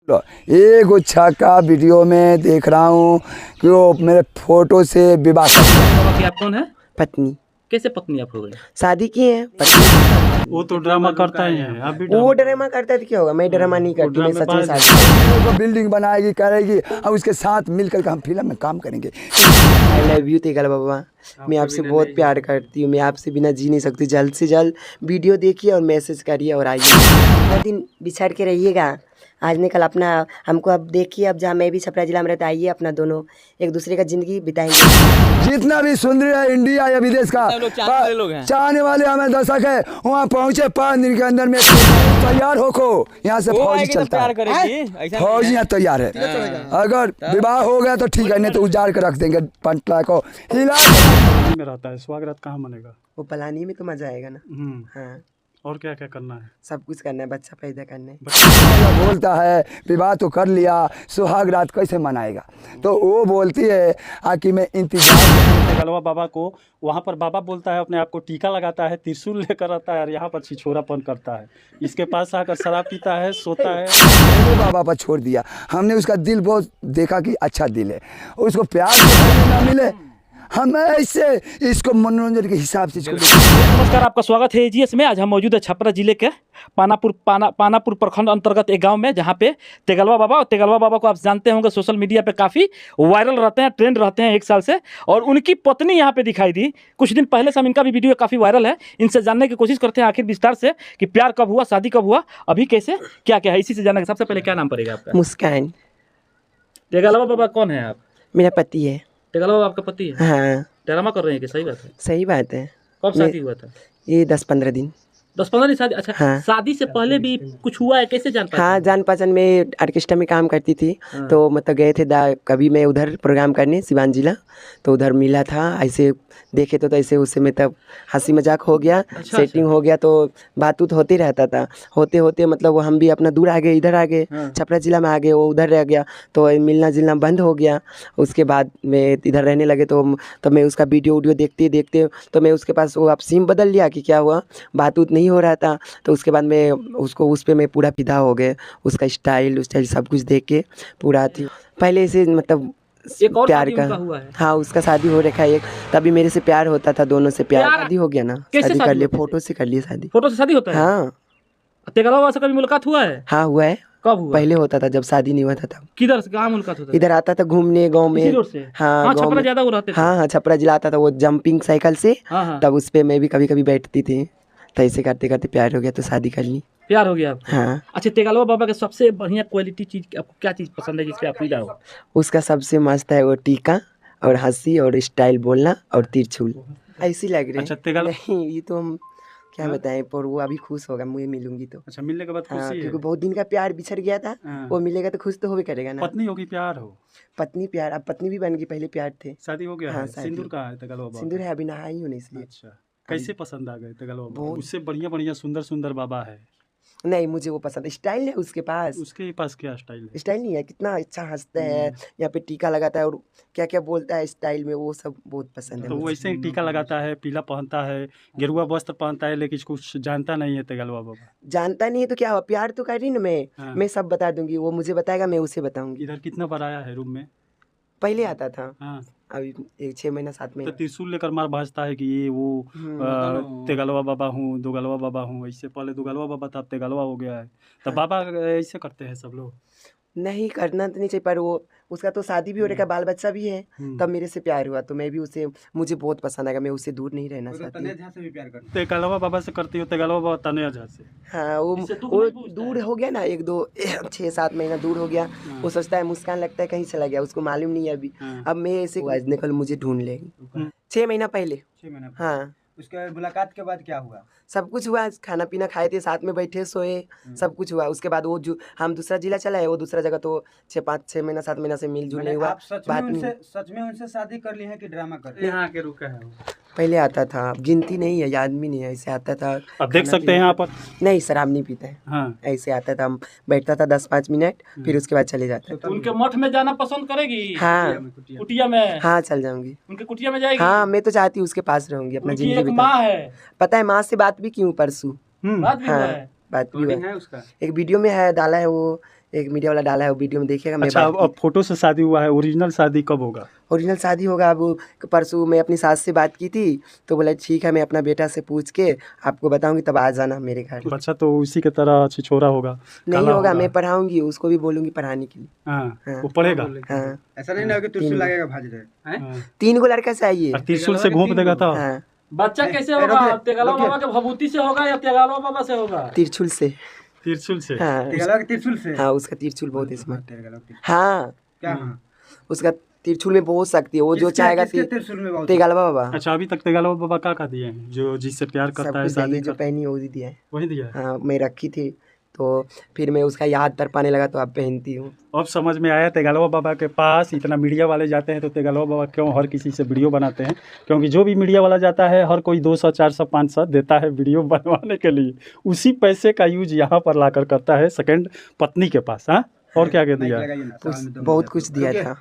एक छक्का वीडियो में देख रहा हूँ कि वो मेरे फोटो से विवाह बाबा की आप कौन है? पत्नी। कैसे पत्नी आप हो गई? शादी की है पत्नी। वो तो ड्रामा करता ही है। अभी वो ड्रामा करता है तो क्या होगा, मैं ड्रामा नहीं करती, मैं सच में शादी। वो बिल्डिंग बनाएगी करेगी और उसके साथ मिलकर के हम फिल्म में काम करेंगे। आई लव यू तेगल बाबा, मैं आपसे बहुत प्यार करती हूँ, मैं आपसे बिना जी नहीं सकती। जल्द से जल्द वीडियो देखिए और मैसेज करिए और आइए। हर दिन बिछड़ के रहिएगा, आज निकल अपना हमको अब देखिए। अब जहाँ मैं भी छपरा जिला में रहता, आइए अपना दोनों एक दूसरे का जिंदगी बिताएंगे। जितना भी सुंदर है इंडिया या विदेश का चाहने वाले हमें दर्शक है, वहाँ पहुँचे 5 दिन के अंदर में तैयार होको। यहाँ से फौजी चलता है, फौजी यहाँ तैयार है। अगर विवाह हो गया तो ठीक है, नहीं तो उजाड़ के रख देंगे पंटला को हिला में रहता है। स्वागत कहाँ मनेगा? वो पलानी में तो मजा आएगा ना। हाँ, और क्या क्या करना है? सब कुछ करना है, बच्चा पैदा करना है। बोलता है विवाह तो कर लिया, सुहाग रात कैसे मनाएगा? तो वो बोलती है कि मैं इंतजार। तेगलवा बाबा को वहाँ पर बाबा बोलता है, अपने आप को टीका लगाता है, त्रिशूल लेकर आता है और यहाँ पर छिछोरापन करता है। इसके पास आकर शराब पीता है, सोता है। बाबा पर छोड़ दिया हमने, उसका दिल बहुत देखा कि अच्छा दिल है, उसको प्यार ना मिले, हम ऐसे इसको मनोरंजन के हिसाब से नमस्कार, आपका स्वागत है एजीएस में। आज हम मौजूद है छपरा जिले के पानापुर प्रखंड अंतर्गत एक गांव में, जहां पे तेगलवा बाबा को आप जानते होंगे, सोशल मीडिया पे काफ़ी वायरल रहते हैं, ट्रेंड रहते हैं 1 साल से। और उनकी पत्नी यहां पे दिखाई दी कुछ दिन पहले से। हम इनका भी वीडियो काफ़ी वायरल है, इनसे जानने की कोशिश करते हैं आखिर विस्तार से कि प्यार कब हुआ, शादी कब हुआ, अभी कैसे क्या क्या है, इसी से जानने का। सबसे पहले क्या नाम पड़ेगा आपका? मुस्कान। तेगलवा बाबा कौन है आप? मेरा पति है। तेगलवा बाबा आपका पति है? हाँ, ड्रामा कर रहे हैं कि सही बात है? सही बात है। कब शादी हुआ था? ये 10-15 दिन। 10-15 दिन शादी? अच्छा, हाँ। शादी से पहले भी कुछ हुआ है, कैसे जान पाए? हाँ, जान पहचान में ऑर्केस्ट्रा में काम करती थी। हाँ। तो मतलब गए थे कभी मैं उधर प्रोग्राम करने सिवान जिला, तो उधर मिला था। ऐसे देखे तो ऐसे उससे में तब हंसी मजाक हो गया, सेटिंग हो गया, तो बात उत होते रहता था। होते होते मतलब वो हम भी अपना दूर आ गए, इधर आ गए, छपरा जिला में आ गए, वो उधर रह गया, तो मिलना जुलना बंद हो गया। उसके बाद मैं इधर रहने लगे, तो मैं उसका वीडियो देखते देखते तो मैं उसके पास वो अब सिम बदल लिया कि क्या हुआ, बात उत नहीं हो रहा था। तो उसके बाद मैं उसको उस पर मैं पूरा फिदा हो गए, उसका स्टाइल सब कुछ देख के पूरा थी। पहले से मतलब एक और प्यार शादी का उनका हुआ है? हाँ, उसका शादी हो रखा है एक। तभी मेरे से प्यार होता था, दोनों से प्यार। शादी हो गया ना, कैसे शादी कर शादी लिए, होती है? फोटो से कर लिए शादी। फोटो से शादी होता है? हाँ तेगलवा बाबा से कभी मुलाकात हुआ है? हाँ, हुआ है। कब हुआ? पहले होता था जब शादी नहीं हुआ था तब। किधर से, कहाँ मुलाकात होता है? इधर आता था घूमने गांव इसी में। रोड से? हाँ, हाँ, गाँव छपरा में। ज्यादा वो रहते थे। हाँ हाँ, छपरा जिला आता था वो जंपिंग साइकिल से, हाँ हाँ, तब उस पे मैं भी कभी कभी बैठती थी। तो ऐसे करते करते प्यार हो गया, तो शादी कर ली। प्यार हो गया आपको? हाँ। अच्छा, तेगलवा बाबा के सबसे बढ़िया क्वालिटी चीज आपको क्या चीज पसंद है, जिसपे आप फिदा हो? उसका सबसे मस्त है वो टीका और हंसी और स्टाइल बोलना और तिरछुल ऐसी लग रही। अच्छा, तेगल नहीं, ये तो हम क्या बताएं, पर वो अभी खुश होगा, मुझे मिलूंगी तो। अच्छा, मिलने के बाद हाँ, खुशी है? क्योंकि बहुत दिन का प्यार बिछड़ गया था, हाँ। वो मिलेगा तो खुश तो होवे करेगा ना। पत्नी होगी, प्यार हो? पत्नी प्यार, अब पत्नी भी बन गई, पहले प्यार थे। शादी हो गया हाँ, है? शादी। सिंदूर कहाँ है तेगलवा बाबा? सिंदूर है, अभी नहाई हूँ नहीं इसलिए। अच्छा, कैसे पसंद आ गए तेगलवा बाबा? बहुत। उससे बढ़िया बढ़िया सुंदर सुंदर बाबा है। नहीं, मुझे वो पसंद, स्टाइल है उसके पास। उसके पास क्या स्टाइल है? स्टाइल नहीं है, कितना अच्छा हंसता है, यहाँ पे टीका लगाता है और क्या क्या बोलता है स्टाइल में, वो सब बहुत पसंद है तो वो मुझे। ऐसे ही टीका लगाता है, पीला पहनता है, गेरुआ वस्त्र पहनता है, लेकिन कुछ जानता नहीं है तेगलवा बाबा। जानता नहीं है तो क्या हुआ, प्यार तो कर रही ना मैं। हाँ। मैं सब बता दूंगी, वो मुझे बताएगा, मैं उसे बताऊंगी। इधर कितना बार आया है रूम में? पहले आता था, हाँ, अभी 6 महीना 7 तो महीना। त्रिशूल लेकर मार भाजता है कि ये वो तेगलवा बाबा हूँ, दुगलवा बाबा हूँ। इससे पहले दुगलवा बाबा था, अब तेगलवा हो गया है। तो बाबा ऐसे करते हैं सब लोग? नहीं, करना तो नहीं चाहिए, पर वो उसका तो शादी भी हो रखा, बाल बच्चा भी है, तब मेरे से प्यार हुआ, तो मैं भी उसे, मुझे बहुत पसंद आएगा, मैं उससे दूर नहीं रहना चाहती। तेगलवा बाबा से करती हो? तेगलवा बाबा तनया झा से? हाँ, वो दूर हो गया ना, 6-7 महीना दूर हो गया। वो सोचता है, मुस्कान लगता है कहीं चला गया, उसको मालूम नहीं है अभी। अब मैं ऐसे निकल मुझे ढूंढ लेगी। 6 महीना पहले। 6 महीना। हाँ, उसके मुलाकात के बाद क्या हुआ? सब कुछ हुआ, खाना पीना खाए थे, साथ में बैठे सोए, सब कुछ हुआ। उसके बाद वो जो हम दूसरा जिला चला है, वो दूसरा जगह, तो 6 महीना 7 महीना से मिलजुल नहीं हुआ। आप सच में उनसे शादी कर ली है कि ड्रामा कर ली? यहाँ के रुका है वो। पहले आता था, गिनती नहीं है, याद भी नहीं है, ऐसे आता था। अब देख सकते हैं यहाँ पर। नहीं, शराब नहीं पीता है। हाँ, ऐसे आता था, बैठता था 10-5 मिनट, फिर उसके बाद चले जाता तो उनके मठ में जाना पसंद करेगी? हाँ। कुटिया में? हाँ, चल जाऊंगी। उनके कुटिया में जाएगी? हाँ, मैं तो चाहती हूँ उसके पास रहूंगी, अपना उनकी जिंदगी एक बिता। माँ है, पता है, माँ से बात भी की हूँ परसों। बात भी हुआ हाँ, है? बात भी हुआ है उसका। एक वीडियो में है, डाला है वो, एक मीडिया वाला डाला है, वो वीडियो में देखिएगा। मैं अच्छा, अब फोटो से शादी हुआ है, ओरिजिनल शादी कब होगा? ओरिजिनल शादी होगा। अब परसों मैं अपनी सास से बात की थी तो बोला ठीक है, मैं अपना बेटा से पूछ के आपको बताऊंगी, तब आ जाना मेरे घर। बच्चा तो उसी की तरह छिछोरा होगा? नहीं होगा, मैं पढ़ाऊंगी, उसको भी बोलूंगी पढ़ाने के लिए। हाँ, वो पढ़ेगा। हाँ, ऐसा नहीं ना कि त्रिशूल लगेगा भाज रहे। 3 गो लड़का चाहिए। और त्रिशूल से घूम देगा तो? हाँ, बच्चा कैसे होगा? तेगलवा बाबा के भभूति से होगा या तेगलवा बाबा से होगा? त्रिशूल से। त्रिशूल से? हाँ, त्रिशूल से। हाँ, उसका त्रिशूल बहुत स्मार्ट। त्रिशूल हाँ, क्या? हाँ, उसका त्रिशूल में बहुत शक्ति है, वो जो चाहेगा त्रिशूल में बहुत। तेगलवा बाबा। अच्छा, अभी तक तेगलवा बाबा क्या दिए हैं? जो जिससे प्यार सब करता है, कुछ शादी चाहिए, जो करता पहनी है वही दिया है। है, वही दिया है। हाँ, मैं रखी थी तो फिर मैं उसका याद तर पाने लगा तो अब पहनती हूँ। अब समझ में आया तेगलवा बाबा के पास इतना मीडिया वाले जाते हैं तो तेगलवा बाबा क्यों हर किसी से वीडियो बनाते हैं? क्योंकि जो भी मीडिया वाला जाता है हर कोई 200, 400, 500 देता है वीडियो बनवाने के लिए। उसी पैसे का यूज यहाँ पर लाकर करता है सेकंड पत्नी के पास। हाँ, और क्या क्या दिया? बहुत कुछ दिया था।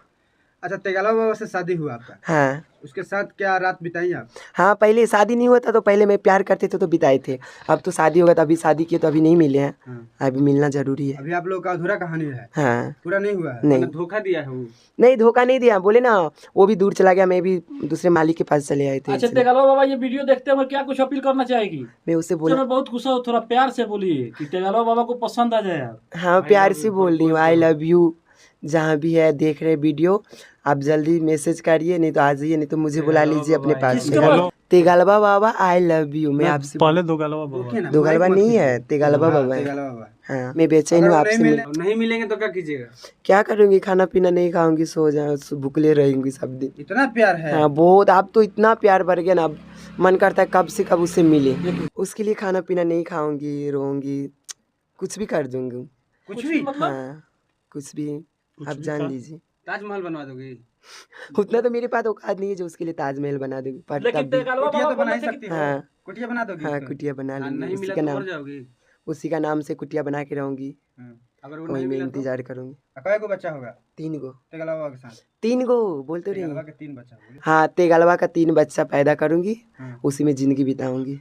अच्छा, तेगलवा बाबा से शादी हुआ आपका? हाँ, उसके साथ क्या रात बिताई आप? हाँ, पहले शादी नहीं हुआ था तो पहले मैं प्यार करते थे तो बिताए थे। अब तो शादी होगा तो अभी शादी किए तो अभी नहीं मिले हैं। हाँ। अभी मिलना जरूरी है। अभी आप लोग का अधूरा कहानी है, हाँ, पूरा नहीं हुआ है। नहीं, धोखा दिया है वो? नहीं, धोखा नहीं दिया, बोले ना वो भी दूर चला गया, मैं भी दूसरे मालिक के पास चले आए थे। अच्छा, तेगलवा बाबा ये वीडियो देखते हुए क्या कुछ अपील करना चाहेगी? मैं उससे बोला, मैं बहुत गुस्सा हूँ, थोड़ा प्यार से बोलिए कि तेगलवा बाबा को पसंद आ जाए आप। हाँ, प्यार से बोल रही हूँ, आई लव यू। जहाँ भी है देख रहे वीडियो, आप जल्दी मैसेज करिए, नहीं तो आ जाइए, नहीं तो मुझे बुला लीजिए अपने पास। तेगलवा बाबा आई लव यू। मैं आपसे पहले दोगलवा बाबा। दोगलवा नहीं है, तेगलवा बाबा है। तेगलवा बाबा। हाँ, मैं बेचैन हूँ आपसे नहीं मिलेंगे तो क्या कीजिएगा? क्या करूँगी, खाना पीना नहीं खाऊंगी, सो जाऊँ, भूखले रहेंगी सब दिन। इतना प्यार है? हाँ, बहुत। आप तो इतना प्यार बढ़ गया ना, अब मन करता है कब से कब उससे मिले। उसके लिए खाना पीना नहीं खाऊंगी, रोऊंगी, कुछ भी कर दूंगी। कुछ भी? हाँ, कुछ भी, आप जान लीजिए। ताजमहल बनवा दोगे? उतना तो मेरे पास औकात नहीं है जो उसके लिए ताजमहल बना दूंगी, पर लेकिन तब भी। तेगलवा कुटिया बाबा तो बना ही बोलते सकती कि- हो। हाँ, कुटिया बना दोगे? हाँ, उसको? कुटिया बना नहीं लूंगी, मिला उसी का तो नाम, मर जाओगी। उसी का नाम से कुटिया बना के रहूंगी। अगर वो वही नहीं मैं मिला तो? इंतजार करूंगी। कई को बच्चा होगा 3 गो। तेगलवा बाबा के साथ? 3 गो बोलते तेगलवा रही। के 3 बच्चा होगा। हाँ, तेगलवा का 3 बच्चा पैदा करूंगी, हाँ। उसी में जिंदगी बिताऊंगी।